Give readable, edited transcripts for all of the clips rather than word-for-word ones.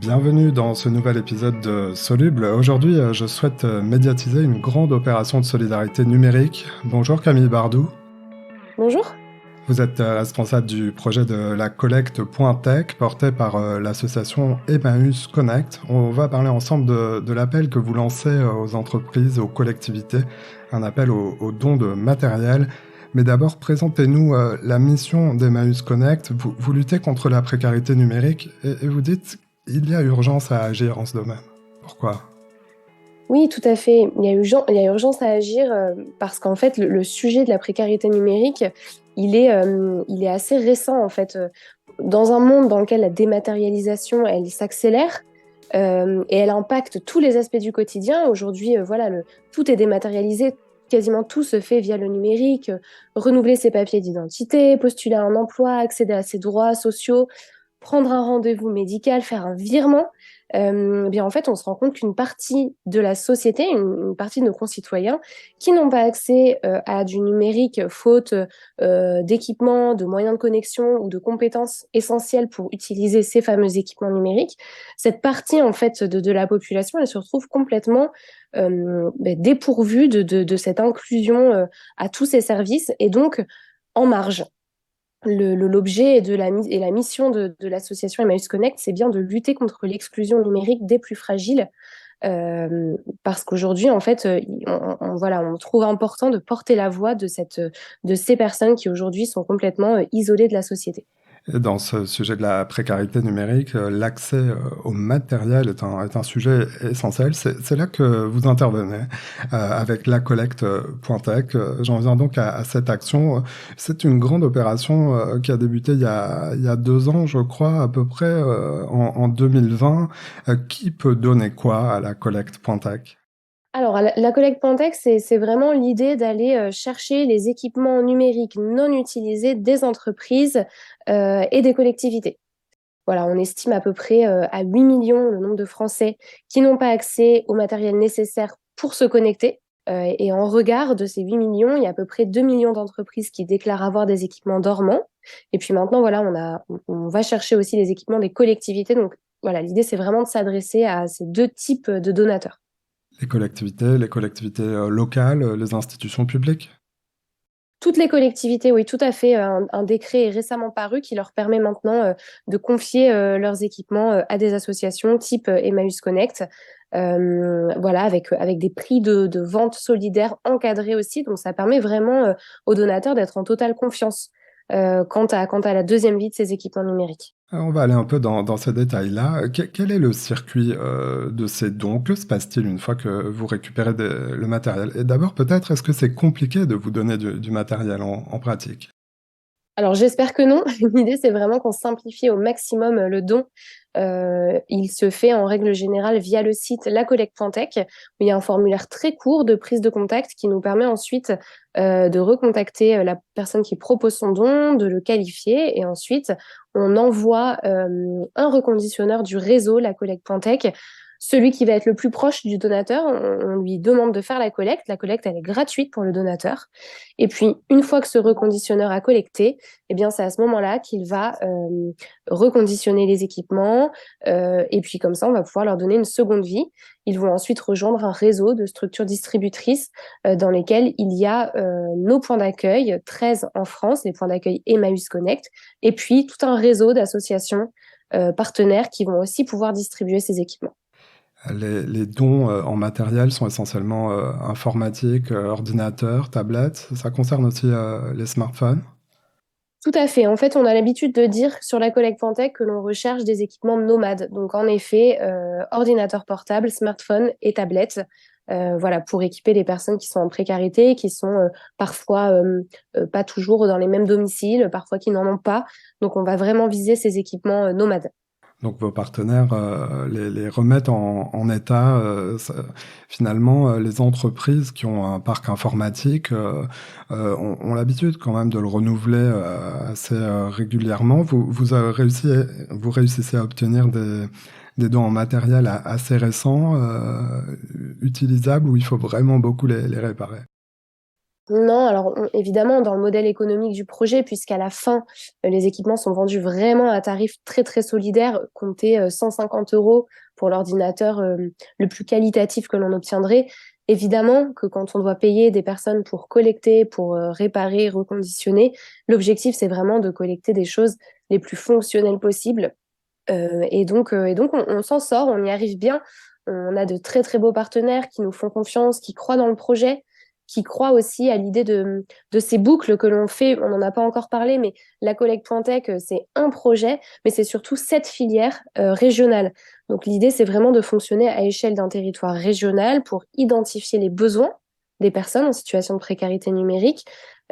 Bienvenue dans ce nouvel épisode de Soluble. Aujourd'hui, je souhaite médiatiser une grande opération de solidarité numérique. Bonjour Camille Bardou. Bonjour. Vous êtes responsable du projet de la collecte Tech porté par l'association Emmaüs Connect. On va parler ensemble de l'appel que vous lancez aux entreprises, aux collectivités, un appel aux dons de matériel. Mais d'abord, présentez-nous la mission d'Emmaüs Connect. Vous luttez contre la précarité numérique et vous dites il y a urgence à agir en ce domaine. Pourquoi ? Oui, tout à fait. Il y a urgence à agir parce qu'en fait, le sujet de la précarité numérique, il est assez récent en fait. Dans un monde dans lequel la dématérialisation, elle s'accélère et elle impacte tous les aspects du quotidien. Aujourd'hui, voilà, tout est dématérialisé. Quasiment tout se fait via le numérique. Renouveler ses papiers d'identité, postuler à un emploi, accéder à ses droits sociaux, prendre un rendez-vous médical, faire un virement, eh bien en fait, on se rend compte qu'une partie de la société, une partie de nos concitoyens, qui n'ont pas accès à du numérique faute d'équipements, de moyens de connexion ou de compétences essentielles pour utiliser ces fameux équipements numériques, cette partie en fait de la population, elle se retrouve complètement dépourvue de cette inclusion à tous ces services et donc en marge. L'objet et la mission de l'association Emmaüs Connect, c'est bien de lutter contre l'exclusion numérique des plus fragiles, parce qu'aujourd'hui, en fait, voilà, on trouve important de porter la voix de ces personnes qui aujourd'hui sont complètement isolées de la société. Et dans ce sujet de la précarité numérique, l'accès au matériel est un sujet essentiel. C'est là que vous intervenez avec la collecte Tech. J'en viens donc à cette action. C'est une grande opération qui a débuté il y a 2 ans, je crois, à peu près en 2020. Qui peut donner quoi à la collecte Tech? Alors, la collecte Pantex, c'est vraiment l'idée d'aller chercher les équipements numériques non utilisés des entreprises et des collectivités. Voilà, on estime à peu près à 8 millions le nombre de Français qui n'ont pas accès au matériel nécessaire pour se connecter. Et en regard de ces 8 millions, il y a à peu près 2 millions d'entreprises qui déclarent avoir des équipements dormants. Et puis maintenant, voilà, on va chercher aussi les équipements des collectivités. Donc voilà, l'idée, c'est vraiment de s'adresser à ces deux types de donateurs. Les collectivités locales, les institutions publiques? Toutes les collectivités, oui, tout à fait. Un décret est récemment paru qui leur permet maintenant de confier leurs équipements à des associations type Emmaüs Connect. Voilà, avec des prix de vente solidaires encadrés aussi. Donc, ça permet vraiment aux donateurs d'être en totale confiance quant à la deuxième vie de ces équipements numériques. On va aller un peu dans ces détails-là. Quel est le circuit de ces dons? Que se passe-t-il une fois que vous récupérez le matériel? Et d'abord, peut-être, est-ce que c'est compliqué de vous donner du matériel en pratique? Alors j'espère que non. L'idée, c'est vraiment qu'on simplifie au maximum le don. Il se fait en règle générale via le site lacollecte.tech, où il y a un formulaire très court de prise de contact qui nous permet ensuite de recontacter la personne qui propose son don, de le qualifier, et ensuite on envoie un reconditionneur du réseau La Collecte.tech. Celui qui va être le plus proche du donateur, on lui demande de faire la collecte. La collecte, elle est gratuite pour le donateur. Et puis, une fois que ce reconditionneur a collecté, eh bien, c'est à ce moment-là qu'il va reconditionner les équipements. Et puis, comme ça, on va pouvoir leur donner une seconde vie. Ils vont ensuite rejoindre un réseau de structures distributrices dans lesquelles il y a nos points d'accueil, 13 en France, les points d'accueil Emmaüs Connect, et puis tout un réseau d'associations partenaires qui vont aussi pouvoir distribuer ces équipements. Les dons en matériel sont essentiellement informatiques, ordinateurs, tablettes. Ça concerne aussi les smartphones. Tout à fait. En fait, on a l'habitude de dire sur la collecte Pantech que l'on recherche des équipements nomades. Donc, en effet, ordinateur portable, smartphone et tablette. Voilà, pour équiper les personnes qui sont en précarité, qui sont parfois pas toujours dans les mêmes domiciles, parfois qui n'en ont pas. Donc, on va vraiment viser ces équipements nomades. Donc vos partenaires les remettent en état. Finalement, les entreprises qui ont un parc informatique ont l'habitude quand même de le renouveler assez régulièrement. Vous réussissez à obtenir des dons en matériel assez récents, utilisables, où il faut vraiment beaucoup les réparer. Non, alors évidemment, dans le modèle économique du projet, puisqu'à la fin, les équipements sont vendus vraiment à tarif très très solidaire, comptez 150 euros pour l'ordinateur le plus qualitatif que l'on obtiendrait. Évidemment que quand on doit payer des personnes pour collecter, pour réparer, reconditionner, l'objectif c'est vraiment de collecter des choses les plus fonctionnelles possibles. Et donc on s'en sort, on y arrive bien. On a de très très beaux partenaires qui nous font confiance, qui croient dans le projet, qui croient aussi à l'idée de ces boucles que l'on fait. On n'en a pas encore parlé, mais la collecte.tech, c'est un projet, mais c'est surtout cette filière régionale. Donc l'idée, c'est vraiment de fonctionner à échelle d'un territoire régional pour identifier les besoins des personnes en situation de précarité numérique,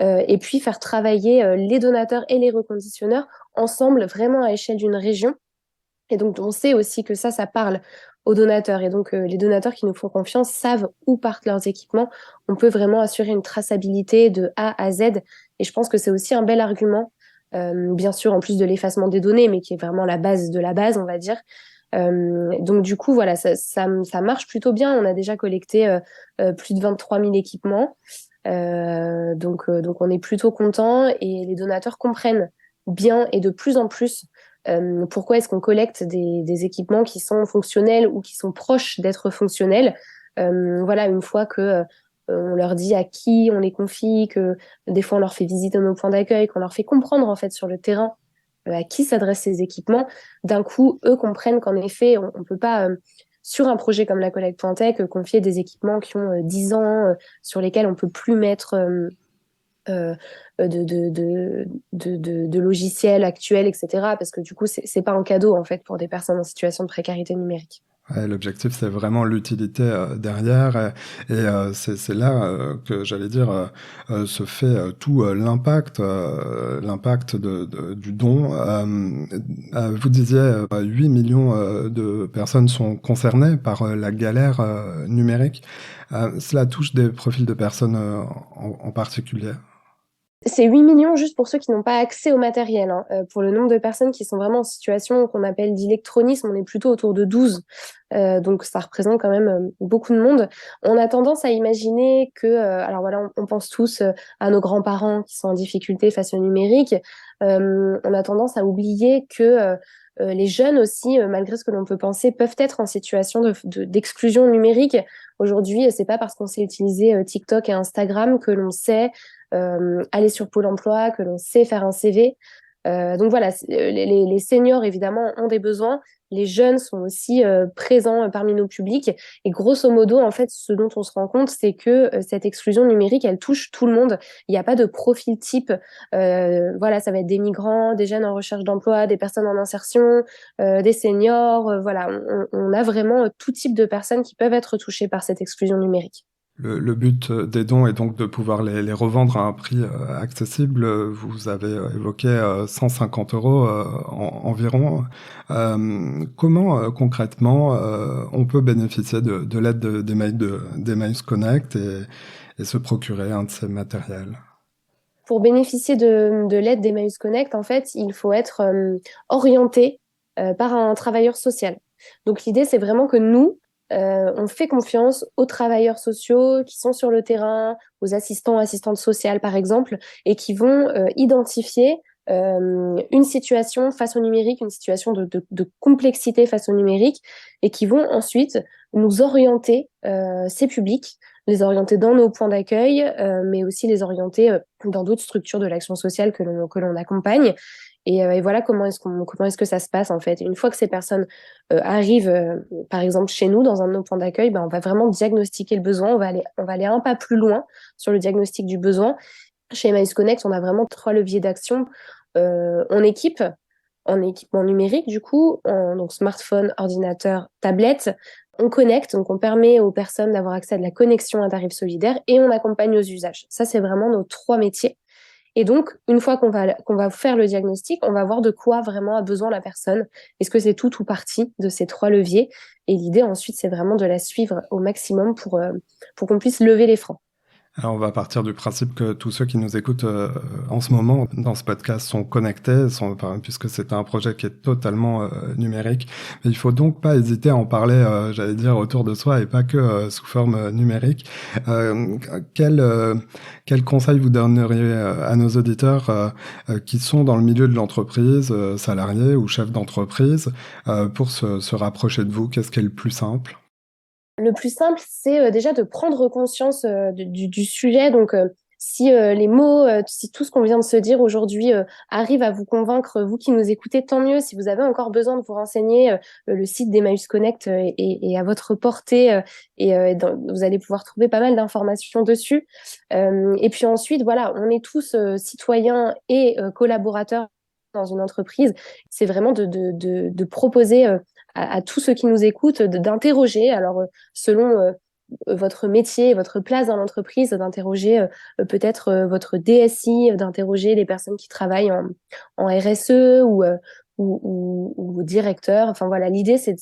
et puis faire travailler les donateurs et les reconditionneurs ensemble, vraiment à échelle d'une région. Et donc, on sait aussi que ça parle aux donateurs. Et donc, les donateurs qui nous font confiance savent où partent leurs équipements. On peut vraiment assurer une traçabilité de A à Z. Et je pense que c'est aussi un bel argument, bien sûr, en plus de l'effacement des données, mais qui est vraiment la base de la base, on va dire. Donc, du coup, voilà, ça marche plutôt bien. On a déjà collecté plus de 23 000 équipements. Donc, on est plutôt content et les donateurs comprennent bien et de plus en plus pourquoi est-ce qu'on collecte des équipements qui sont fonctionnels ou qui sont proches d'être fonctionnels. Voilà, une fois que on leur dit à qui on les confie, que des fois on leur fait visiter nos points d'accueil, qu'on leur fait comprendre en fait sur le terrain à qui s'adressent ces équipements, d'un coup, eux comprennent qu'en effet, on ne peut pas, sur un projet comme la collecte.tech, confier des équipements qui ont 10 ans, sur lesquels on ne peut plus mettre euh, de logiciels actuels, etc. Parce que du coup, c'est pas un cadeau, en fait, pour des personnes en situation de précarité numérique. Ouais, l'objectif, c'est vraiment l'utilité derrière, c'est là que j'allais dire se fait tout l'impact du don. Vous disiez 8 millions de personnes sont concernées par la galère numérique. Cela touche des profils de personnes en particulier. C'est 8 millions juste pour ceux qui n'ont pas accès au matériel, hein. Pour le nombre de personnes qui sont vraiment en situation qu'on appelle d'électronisme, on est plutôt autour de 12. Donc ça représente quand même beaucoup de monde. On a tendance à imaginer que, alors voilà, on pense tous à nos grands-parents qui sont en difficulté face au numérique. On a tendance à oublier que les jeunes aussi, malgré ce que l'on peut penser, peuvent être en situation d'exclusion numérique. Aujourd'hui, c'est pas parce qu'on sait utiliser TikTok et Instagram que l'on sait aller sur Pôle emploi, que l'on sait faire un CV. Donc voilà, les seniors évidemment ont des besoins, les jeunes sont aussi présents parmi nos publics et grosso modo en fait ce dont on se rend compte c'est que cette exclusion numérique elle touche tout le monde. Il n'y a pas de profil type. Voilà, ça va être des migrants, des jeunes en recherche d'emploi, des personnes en insertion, des seniors. Voilà, on a vraiment tout type de personnes qui peuvent être touchées par cette exclusion numérique. Le but des dons est donc de pouvoir les revendre à un prix accessible. Vous avez évoqué 150 euros environ. Comment concrètement on peut bénéficier de l'aide d'Emmaüs Connect et se procurer un de ces matériels? Pour bénéficier de l'aide d'Emmaüs Connect, en fait, il faut être orienté par un travailleur social. Donc l'idée, c'est vraiment que nous, on fait confiance aux travailleurs sociaux qui sont sur le terrain, aux assistants, assistantes sociales, par exemple, et qui vont identifier une situation face au numérique, une situation de complexité face au numérique, et qui vont ensuite nous orienter ces publics, les orienter dans nos points d'accueil, mais aussi les orienter dans d'autres structures de l'action sociale que l'on accompagne. Et voilà comment est-ce que ça se passe en fait. Une fois que ces personnes arrivent, par exemple chez nous dans un de nos points d'accueil, ben, on va vraiment diagnostiquer le besoin. On va aller un pas plus loin sur le diagnostic du besoin. Chez Emmaüs Connect, on a vraiment 3 leviers d'action. On équipe en équipement numérique, du coup, donc smartphone, ordinateur, tablette. On connecte, donc on permet aux personnes d'avoir accès à de la connexion à tarif solidaire et on accompagne aux usages. Ça, c'est vraiment nos 3 métiers. Et donc, une fois qu'on va faire le diagnostic, on va voir de quoi vraiment a besoin la personne. Est-ce que c'est tout ou partie de ces 3 leviers? Et l'idée ensuite, c'est vraiment de la suivre au maximum pour qu'on puisse lever les freins. Alors, on va partir du principe que tous ceux qui nous écoutent en ce moment dans ce podcast sont connectés, puisque c'est un projet qui est totalement numérique. Mais il faut donc pas hésiter à en parler, j'allais dire, autour de soi et pas que sous forme numérique. Euh, quel, euh, quel conseil vous donneriez à nos auditeurs qui sont dans le milieu de l'entreprise, salariés ou chefs d'entreprise, pour se rapprocher de vous? Qu'est-ce qui est le plus simple? Le plus simple, c'est déjà de prendre conscience du sujet. Donc, si les mots, si tout ce qu'on vient de se dire aujourd'hui arrive à vous convaincre, vous qui nous écoutez, tant mieux. Si vous avez encore besoin de vous renseigner, le site d'Emmaüs Connect est à votre portée vous allez pouvoir trouver pas mal d'informations dessus. Et puis ensuite, voilà, on est tous citoyens et collaborateurs dans une entreprise. C'est vraiment de proposer à tous ceux qui nous écoutent d'interroger, alors selon votre métier, votre place dans l'entreprise, d'interroger peut-être votre DSI, d'interroger les personnes qui travaillent en RSE ou directeur. Enfin voilà, l'idée c'est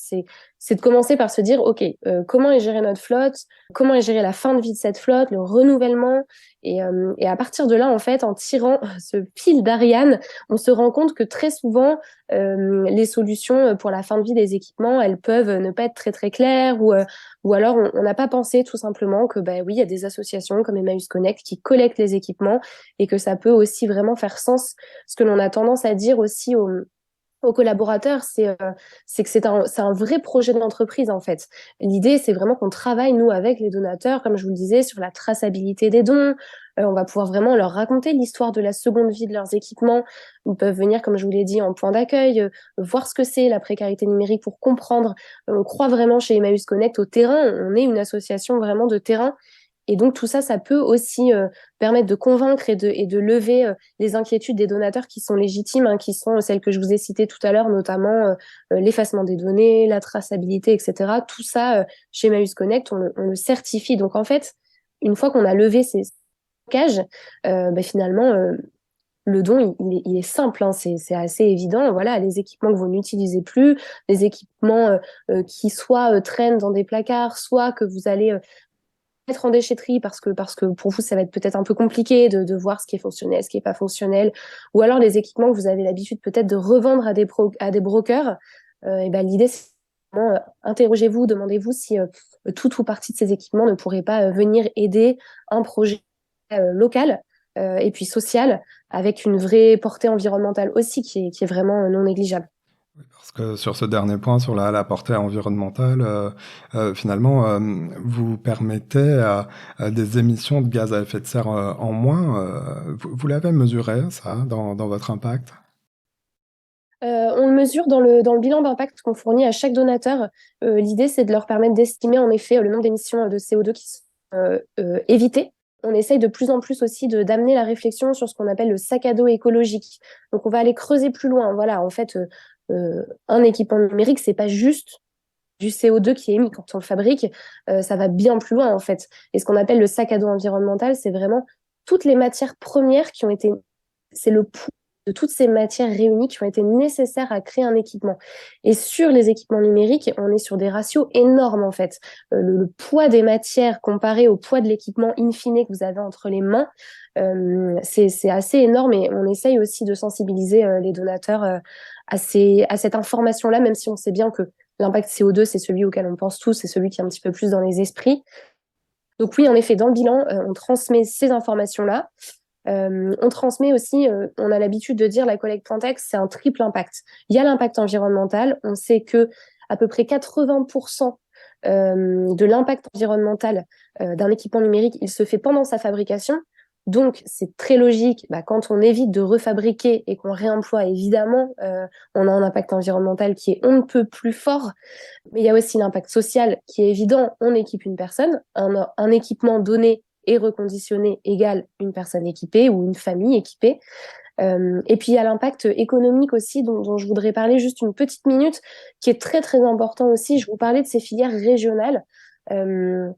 de commencer par se dire, OK, comment est gérée notre flotte, comment est gérée la fin de vie de cette flotte, le renouvellement. Et à partir de là, en fait, en tirant ce fil d'Ariane, on se rend compte que très souvent, les solutions pour la fin de vie des équipements, elles peuvent ne pas être très très claires ou alors on n'a pas pensé tout simplement que bah oui, il y a des associations comme Emmaüs Connect qui collectent les équipements et que ça peut aussi vraiment faire sens. Ce que l'on a tendance à dire aussi aux collaborateurs, c'est que c'est un vrai projet d'entreprise en fait. L'idée, c'est vraiment qu'on travaille, nous, avec les donateurs, comme je vous le disais, sur la traçabilité des dons. On va pouvoir vraiment leur raconter l'histoire de la seconde vie de leurs équipements. Ils peuvent venir, comme je vous l'ai dit, en point d'accueil, voir ce que c'est la précarité numérique pour comprendre. On croit vraiment chez Emmaüs Connect au terrain. On est une association vraiment de terrain. Et donc tout ça, ça peut aussi permettre de convaincre et de lever les inquiétudes des donateurs qui sont légitimes, hein, qui sont celles que je vous ai citées tout à l'heure, notamment l'effacement des données, la traçabilité, etc. Tout ça, chez Emmaüs Connect, on le certifie. Donc en fait, une fois qu'on a levé ces blocages, finalement, le don, il est simple, hein, c'est assez évident. Voilà, les équipements que vous n'utilisez plus, les équipements qui soit traînent dans des placards, soit que vous allez mettre en déchetterie parce que pour vous, ça va être peut-être un peu compliqué de voir ce qui est fonctionnel, ce qui est pas fonctionnel, ou alors les équipements que vous avez l'habitude peut-être de revendre à des brokers. Et ben, l'idée, c'est vraiment, interrogez-vous, demandez-vous si toute ou partie de ces équipements ne pourrait pas venir aider un projet local et puis social avec une vraie portée environnementale aussi qui est vraiment non négligeable. Oui, parce que sur ce dernier point, sur la portée environnementale, finalement, vous permettez à des émissions de gaz à effet de serre en moins. Vous l'avez mesuré, ça, dans votre impact? On le mesure dans le bilan d'impact qu'on fournit à chaque donateur. L'idée, c'est de leur permettre d'estimer en effet le nombre d'émissions de CO2 qui sont évitées. On essaye de plus en plus aussi d'amener la réflexion sur ce qu'on appelle le sac à dos écologique. Donc, on va aller creuser plus loin. Voilà, en fait, un équipement numérique, c'est pas juste du CO2 qui est émis quand on le fabrique, ça va bien plus loin en fait. Et ce qu'on appelle le sac à dos environnemental, c'est vraiment toutes les matières premières qui ont été, c'est le poids de toutes ces matières réunies qui ont été nécessaires à créer un équipement. Et sur les équipements numériques, on est sur des ratios énormes en fait. Le poids des matières comparé au poids de l'équipement in fine que vous avez entre les mains, c'est assez énorme et on essaye aussi de sensibiliser les donateurs à cette information-là, même si on sait bien que l'impact CO2, c'est celui auquel on pense tous, c'est celui qui est un petit peu plus dans les esprits. Donc oui, en effet, dans le bilan, on transmet ces informations-là. On transmet aussi, on a l'habitude de dire la collecte Pointex, c'est un triple impact. Il y a l'impact environnemental, on sait que à peu près 80% de l'impact environnemental d'un équipement numérique, il se fait pendant sa fabrication. Donc, c'est très logique, bah, quand on évite de refabriquer et qu'on réemploie, évidemment, on a un impact environnemental qui est on ne peut plus fort. Mais il y a aussi l'impact social qui est évident. On équipe une personne, un équipement donné et reconditionné égale une personne équipée ou une famille équipée. Et puis il y a l'impact économique aussi dont je voudrais parler juste une petite minute, qui est très très important aussi. Je vous parlais de ces filières régionales. Euh,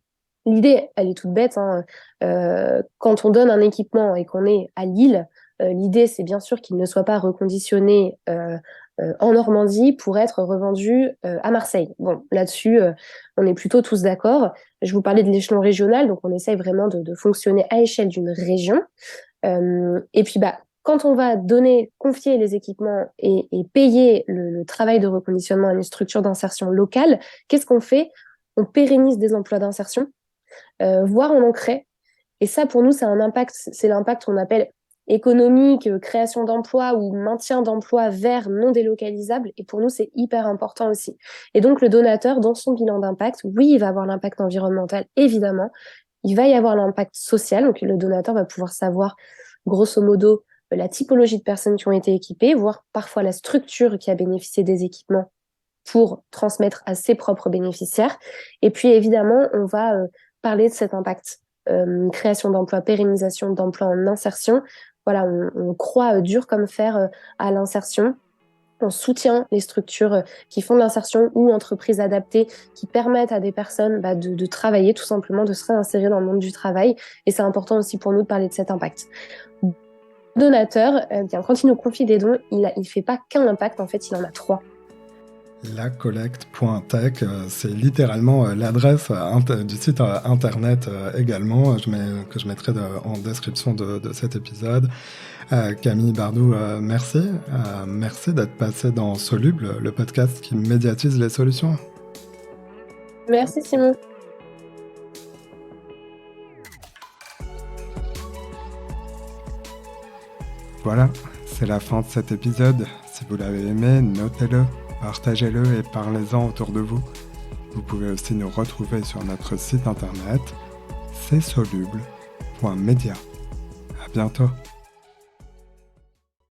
L'idée, elle est toute bête, hein. Quand on donne un équipement et qu'on est à Lille, L'idée, c'est bien sûr qu'il ne soit pas reconditionné en Normandie pour être revendu à Marseille. Bon, là-dessus, on est plutôt tous d'accord. Je vous parlais de l'échelon régional, donc on essaye vraiment de fonctionner à échelle d'une région. Et puis, quand on va confier les équipements et payer le travail de reconditionnement à une structure d'insertion locale, qu'est-ce qu'on fait? On pérennise des emplois d'insertion, voire on en crée. Et ça, pour nous, c'est l'impact qu'on appelle économique, création d'emplois ou maintien d'emplois verts non délocalisables. Et pour nous, c'est hyper important aussi. Et donc, le donateur, dans son bilan d'impact, oui, il va avoir l'impact environnemental, évidemment. Il va y avoir l'impact social. Donc, le donateur va pouvoir savoir, grosso modo, la typologie de personnes qui ont été équipées, voire parfois la structure qui a bénéficié des équipements pour transmettre à ses propres bénéficiaires. Et puis, évidemment, on va parler de cet impact. Création d'emplois, pérennisation d'emplois en insertion. Voilà, on croit dur comme fer à l'insertion. On soutient les structures qui font de l'insertion ou entreprises adaptées qui permettent à des personnes de travailler, tout simplement, de se réinsérer dans le monde du travail. Et c'est important aussi pour nous de parler de cet impact. Donateur, bien, quand il nous confie des dons, il fait pas qu'un impact, en fait, il en a 3. Lacollecte.tech, c'est littéralement l'adresse du site internet également, que je mettrai en description de cet épisode. Camille Bardou, merci. Merci d'être passée dans Soluble, le podcast qui médiatise les solutions. Merci Simon. Voilà, c'est la fin de cet épisode. Si vous l'avez aimé, notez-le. Partagez-le et parlez-en autour de vous. Vous pouvez aussi nous retrouver sur notre site internet csoluble.media. À bientôt.